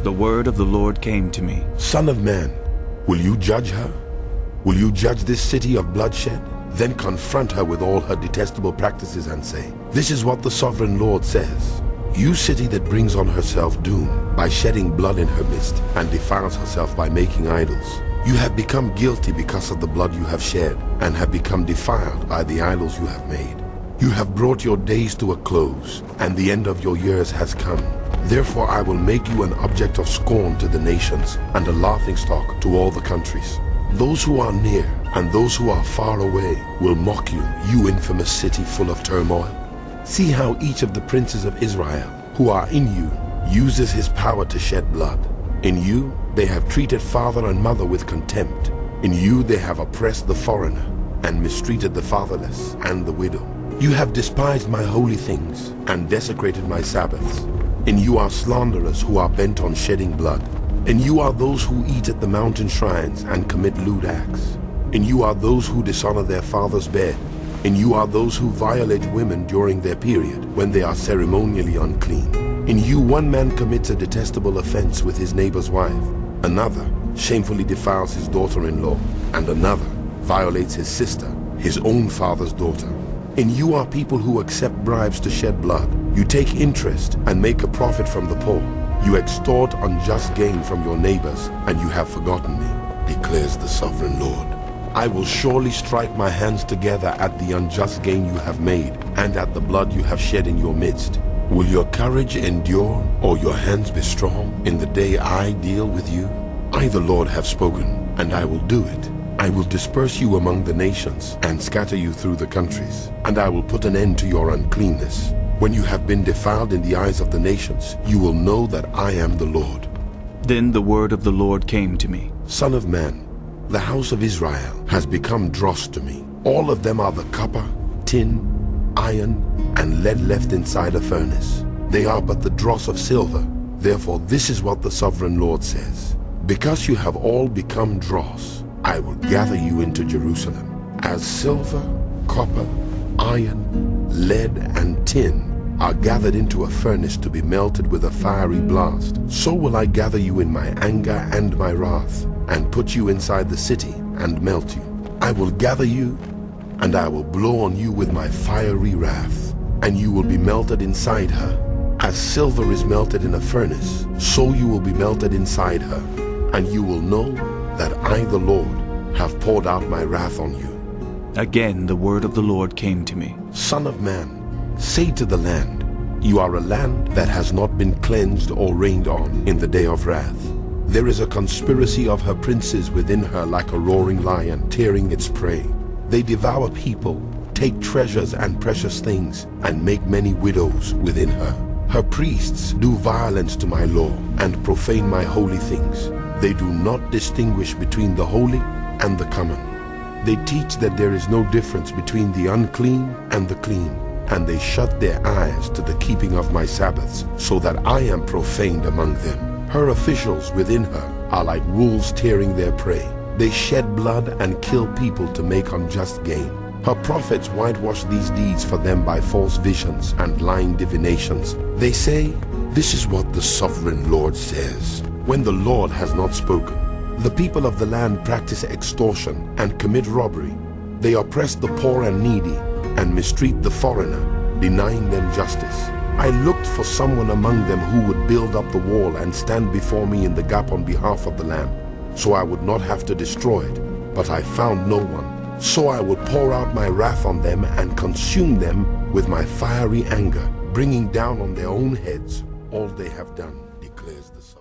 the word of the Lord came to me. Son of man, will you judge her? Will you judge this city of bloodshed? Then confront her with all her detestable practices and say, this is what the sovereign Lord says. You city that brings on herself doom by shedding blood in her midst and defiles herself by making idols. You have become guilty because of the blood you have shed and have become defiled by the idols you have made. You have brought your days to a close and the end of your years has come. Therefore I will make you an object of scorn to the nations and a laughingstock to all the countries. Those who are near and those who are far away will mock you, you infamous city full of turmoil. See how each of the princes of Israel who are in you uses his power to shed blood. In you they have treated father and mother with contempt. In you they have oppressed the foreigner and mistreated the fatherless and the widow. You have despised my holy things and desecrated my Sabbaths. In you are slanderous who are bent on shedding blood. In you are those who eat at the mountain shrines and commit lewd acts. In you are those who dishonor their father's bed. In you are those who violate women during their period when they are ceremonially unclean. In you one man commits a detestable offense with his neighbor's wife. Another shamefully defiles his daughter-in-law. And another violates his sister, his own father's daughter. In you are people who accept bribes to shed blood. You take interest and make a profit from the poor. You extort unjust gain from your neighbors, and you have forgotten me, declares the sovereign Lord. I will surely strike my hands together at the unjust gain you have made, and at the blood you have shed in your midst. Will your courage endure, or your hands be strong, in the day I deal with you? I, the Lord, have spoken, and I will do it. I will disperse you among the nations, and scatter you through the countries, and I will put an end to your uncleanness. When you have been defiled in the eyes of the nations, you will know that I am the Lord. Then the word of the Lord came to me. Son of man, the house of Israel has become dross to me. All of them are the copper, tin, iron, and lead left inside a furnace. They are but the dross of silver. Therefore this is what the sovereign Lord says. Because you have all become dross, I will gather you into Jerusalem. As silver, copper, iron, lead, and tin are gathered into a furnace to be melted with a fiery blast, so will I gather you in my anger and my wrath, and put you inside the city and melt you. I will gather you, and I will blow on you with my fiery wrath, and you will be melted inside her. As silver is melted in a furnace, so you will be melted inside her, and you will know that I, the Lord, have poured out my wrath on you. Again the word of the Lord came to me. Son of man, say to the land, you are a land that has not been cleansed or rained on in the day of wrath. There is a conspiracy of her princes within her like a roaring lion tearing its prey. They devour people, take treasures and precious things, and make many widows within her. Her priests do violence to my law and profane my holy things. They do not distinguish between the holy and the common. They teach that there is no difference between the unclean and the clean, and they shut their eyes to the keeping of my Sabbaths, so that I am profaned among them. Her officials within her are like wolves tearing their prey. They shed blood and kill people to make unjust gain. Her prophets whitewash these deeds for them by false visions and lying divinations. They say, this is what the sovereign Lord says, when the Lord has not spoken. The people of the land practice extortion and commit robbery. They oppress the poor and needy and mistreat the foreigner, denying them justice. I looked for someone among them who would build up the wall and stand before me in the gap on behalf of the land, so I would not have to destroy it, but I found no one. So I would pour out my wrath on them and consume them with my fiery anger, bringing down on their own heads all they have done, declares the Son.